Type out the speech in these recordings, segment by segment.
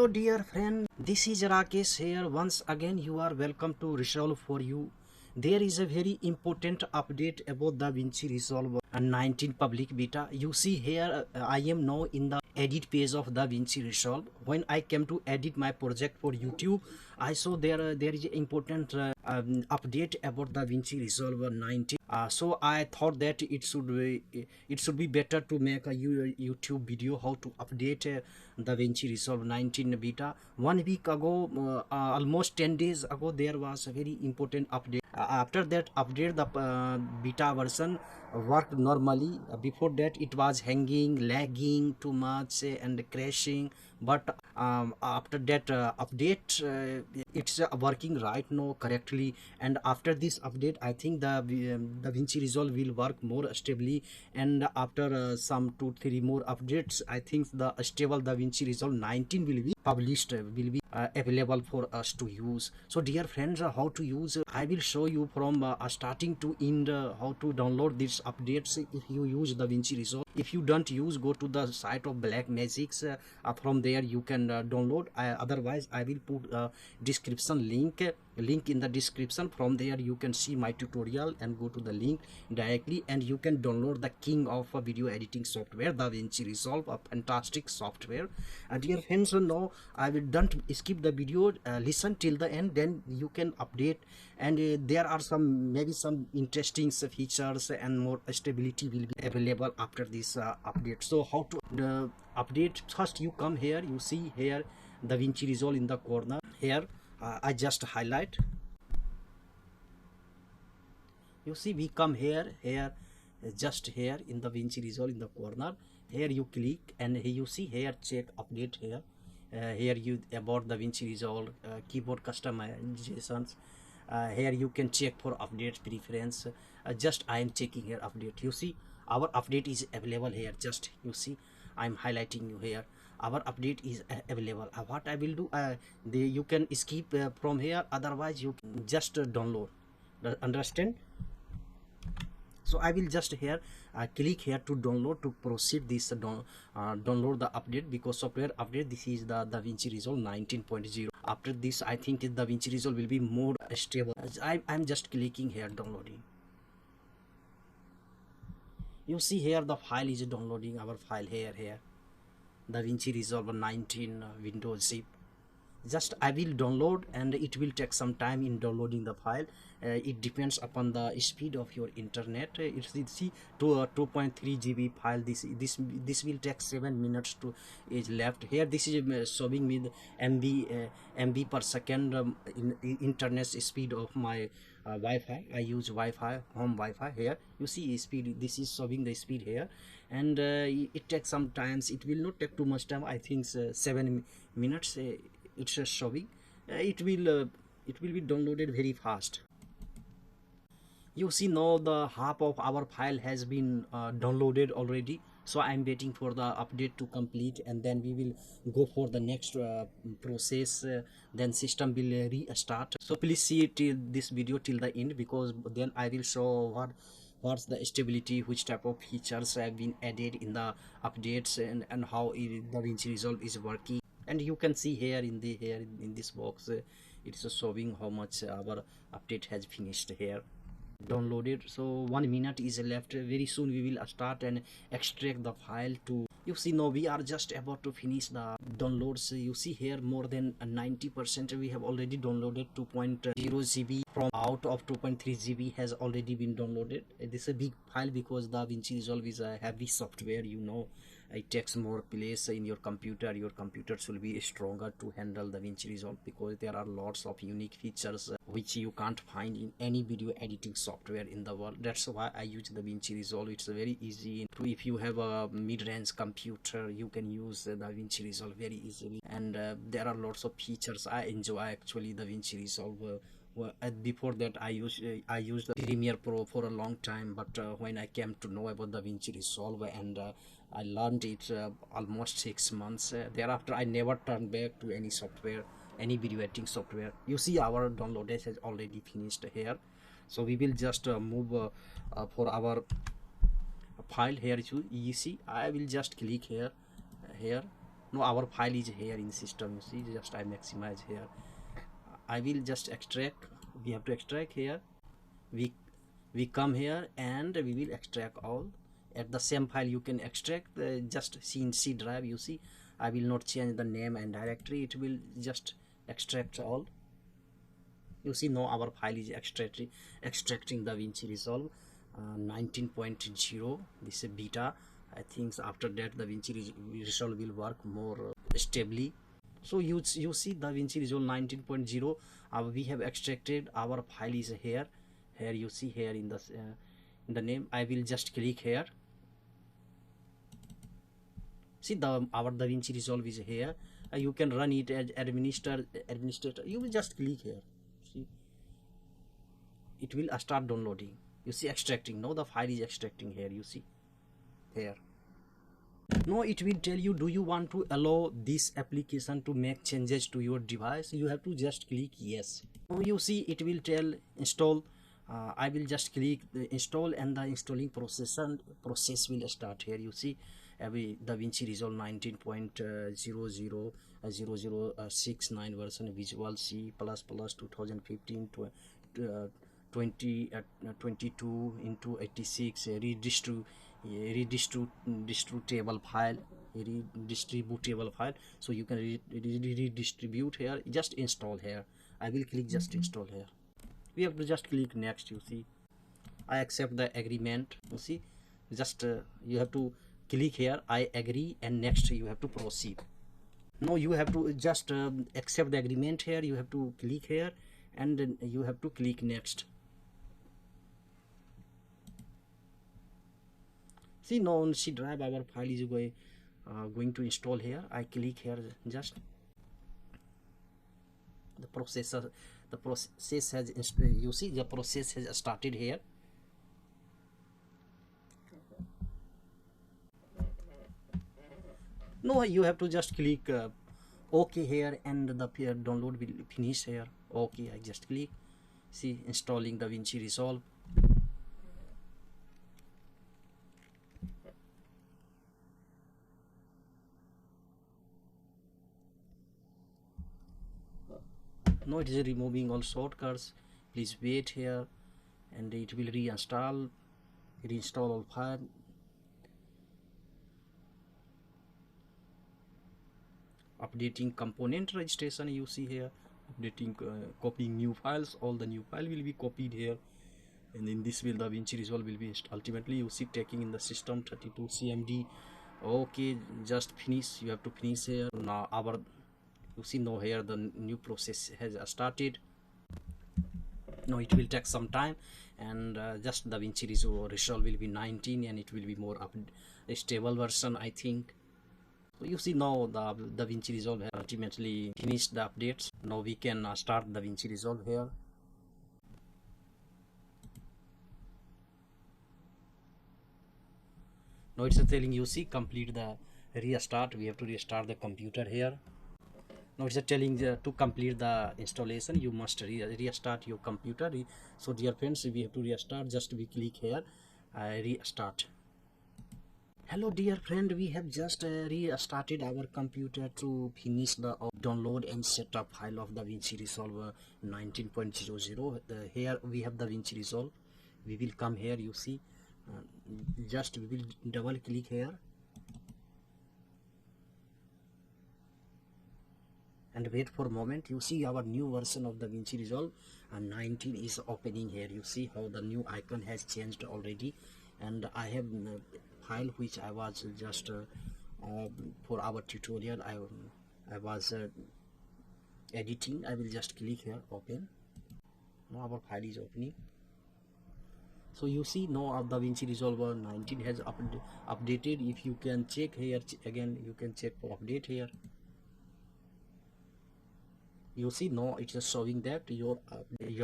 Hello dear friend, this is Rakesh here. Once again you are welcome to Resolve for you. There is a very important update about DaVinci Resolve 19 public beta. You see here I am now in the edit page of DaVinci Resolve. When I came to edit my project for YouTube, I saw there is an important update about DaVinci Resolve 19. So I thought that it should be better to make a YouTube video how to update DaVinci Resolve 19 beta. 1 week ago, almost 10 days ago, there was a very important update. After that update, the beta version worked normally. Before that, it was hanging, lagging too much, and crashing. But after that update, it's working right now correctly. And after this update, I think the DaVinci Resolve will work more stably. And after some 2-3 more updates, I think the stable DaVinci Resolve 19 will be published, will be available for us to use. So dear friends, how to use, I will show you from starting to end how to download these updates if you use DaVinci Resolve. If you don't use, go to the site of Black Magics. From there you can download. Otherwise I will put description link in the description. From there you can see my tutorial and go to the link directly, and you can download the king of video editing software, DaVinci Resolve, a fantastic software. Dear friends, now I will don't skip the video, listen till the end, then you can update. And there are maybe some interesting features and more stability will be available after this update. So how to update? First you come here, you see here DaVinci Resolve in the corner here. I just highlight. You see we come here, just here in the DaVinci Resolve in the corner. Here you click and here you see here check update here. Here you about DaVinci Resolve keyboard customizations. Here you can check for update preference. Just I am checking here update. You see our update is available here. Just you see I am highlighting you here. Our update is available. What I will do, you can skip from here. Otherwise you can just download. Understand? So I will just here click here to download, to proceed this download the update, because software update. This is the DaVinci Resolve 19.0. After this I think the DaVinci Resolve will be more stable. I'm just clicking here downloading. You see here the file is downloading. Our file here DaVinci Resolve 19 Windows zip. Just I will download, and it will take some time in downloading the file. It depends upon the speed of your internet. It's see to 2.3 GB file. This will take 7 minutes to is left here. This is showing me the MB per second in internet speed of my Wi-Fi. I use Wi-Fi, home Wi-Fi. Here you see speed. This is showing the speed here, and it takes some times. It will not take too much time. I think 7 minutes. It's showing. It will be downloaded very fast. You see now the half of our file has been downloaded already. So I'm waiting for the update to complete, and then we will go for the next process. Then system will restart. So please see this video till the end, because then I will show what's the stability, which type of features have been added in the updates, and how DaVinci Resolve is working. And you can see here in this box it is showing how much our update has finished here, downloaded. So 1 minute is left. Very soon we will start and extract the file to. You see now we are just about to finish the downloads. You see here more than 90% we have already downloaded. 2.0 GB from out of 2.3 GB has already been downloaded. This is a big file because the DaVinci Resolve is a heavy software. You know, it takes more place in your computer. Your computer should be stronger to handle the DaVinci Resolve, because there are lots of unique features which you can't find in any video editing software in the world. That's why I use the DaVinci Resolve. It's very easy to, if you have a mid-range computer, you can use the DaVinci Resolve very easily. And there are lots of features. I enjoy actually the DaVinci Resolve. Before that I used the Premiere Pro for a long time, but when I came to know about the DaVinci Resolve, and I learned it almost 6 months. Thereafter I never turned back to any software, any video editing software. You see our download has already finished here. So we will just move for our file here. You see I will just click here No, our file is here in system. You see, just I maximize here. I will just extract. We have to extract here. We come here and we will extract all. At the same file you can extract, just see in C drive. You see, I will not change the name and directory. It will just extract all. You see, now our file is extracting DaVinci Resolve 19.0. This is beta. I think after that DaVinci Resolve will work more stably. So you see DaVinci Resolve 19.0. We have extracted. Our file is here. Here you see, here in the name. I will just click here. See, our DaVinci Resolve is here. You can run it as administrator. You will just click here. See, it will start downloading. You see, extracting. Now the file is extracting here. You see here. Now it will tell you, do you want to allow this application to make changes to your device? You have to just click yes. Now you see, it will tell install. I will just click the install, and the installing process will start here. You see, every DaVinci Resolve 19.000069 version, Visual C++ 2015 22 into 86 redistributable file, so you can redistribute here. Just install here. I will click just install here. We have to just click next. You see, I accept the agreement. You see, just you have to click here, I agree, and next you have to proceed. No, you have to just accept the agreement here. You have to click here, and then you have to click next. See, now on C drive our file is going to install here. I click here, just the process has you see, the process has started here. No, you have to just click OK here, and the download will finish here. OK, I just click. See, installing DaVinci Resolve. Now it is removing all shortcuts. Please wait here, and it will reinstall all file. Updating component registration. You see here, updating, copying new files. All the new file will be copied here, and in this will DaVinci Resolve will be ultimately, you see, taking in the system 32 cmd. Okay, just finish. You have to finish here. Now you see, now here the new process has started. Now it will take some time, and just DaVinci Resolve will be 19, and it will be more a stable version, I think. So you see, now the DaVinci Resolve has ultimately finished the updates. Now we can start DaVinci Resolve here. Now it's telling, you see, complete the restart. We have to restart the computer here. Now it's telling to complete the installation, you must restart your computer. So dear friends, we have to restart. Just we click here, restart. Hello dear friend, we have just restarted our computer to finish the download and setup file of DaVinci Resolve 19.00. Here we have DaVinci Resolve. We will come here, you see, just we will double click here, and wait for a moment. You see, our new version of DaVinci Resolve 19 is opening here. You see how the new icon has changed already, and I have file which I was just for our tutorial I was editing. I will just click here, open. Now our file is opening. So you see, now our DaVinci Resolve 19 has updated. If you can check here again, you can check for update here. You see, now it is showing that your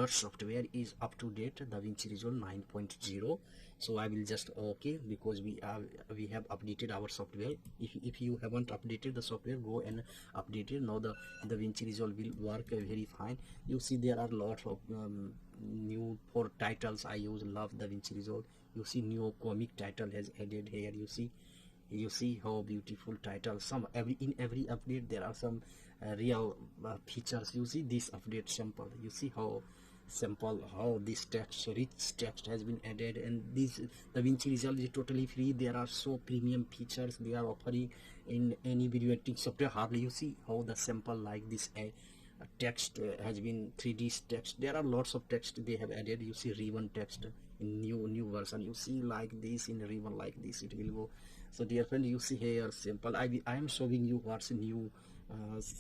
software is up to date, DaVinci Resolve 9.0. So I will just OK, because we have updated our software. If you haven't updated the software, go and update it. Now the DaVinci Resolve will work very fine. You see, there are a lot of new for titles I use. Love DaVinci Resolve. You see, new comic title has added here. You see, You see how beautiful title. Some in every update there are some real features. You see this update sample, you see how simple, how this text, rich text has been added. And this DaVinci Resolve is totally free. There are so premium features they are offering in any video editing software. Hardly you see how the sample like this text has been 3D text. There are lots of text they have added. You see ribbon text in new version. You see like this in ribbon, like this it will go. So dear friend, you see here simple. I am showing you what's new.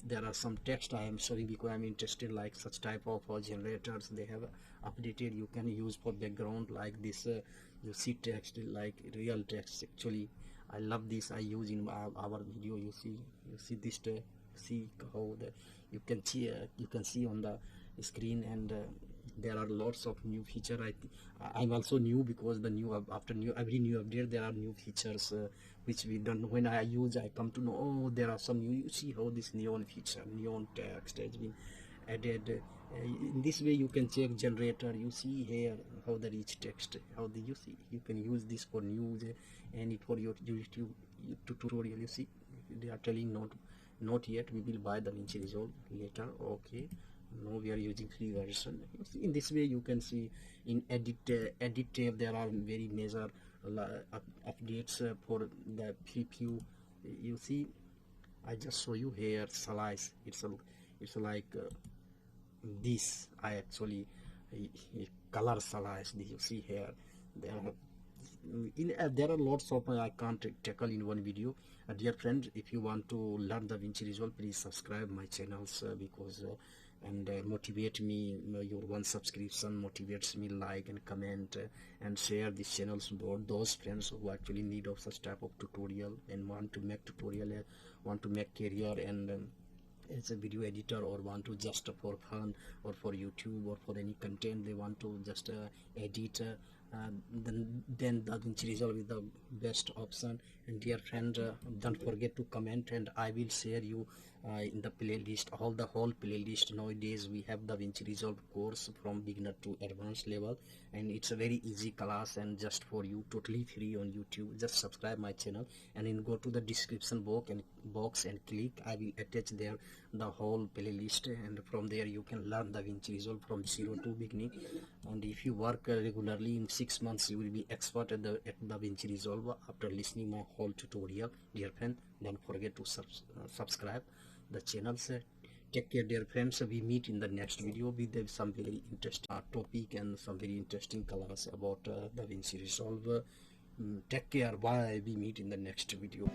There are some text I am showing because I'm interested like such type of generators they have updated. You can use for background like this. You see text like real text. Actually I love this. I use in our video. You see this see how the you can see on the screen. And there are lots of new feature. I'm also new because the new after new every new update there are new features which we don't know. When I use I come to know, oh, there are some new. You see how this neon feature, neon text has been added. In this way you can check generator. You see here how the rich text, how the you see you can use this for news and it for your YouTube tutorial. You see they are telling not yet, we will buy DaVinci Resolve later. Okay, no, we are using free version. In this way you can see in edit tab there are very major updates for the preview. You see I just show you here slice. It's like this. I actually color slice. You see here there are there are lots of I can't tackle in one video. Dear friend, if you want to learn DaVinci Resolve, please subscribe my channels because and motivate me. Your one subscription motivates me. Like and comment and share these channels for those friends who actually need of such type of tutorial and want to make tutorial, want to make career and as a video editor, or want to just for fun or for YouTube or for any content they want to just edit. Then DaVinci Resolve is the best option. And dear friend, don't forget to comment and I will share you in the playlist, the whole playlist. Nowadays we have DaVinci Resolve course from beginner to advanced level, and it's a very easy class and just for you, totally free on YouTube. Just subscribe my channel and then go to the description box and click. I will attach there the whole playlist, and from there you can learn DaVinci Resolve from zero to beginning. And if you work regularly, in 6 months you will be expert at DaVinci Resolve after listening my whole tutorial. Dear friend, don't forget to subscribe the channels. Take care, dear friends. We meet in the next video with some very interesting topic and some very interesting colors about DaVinci Resolve. Take care. Bye. We meet in the next video.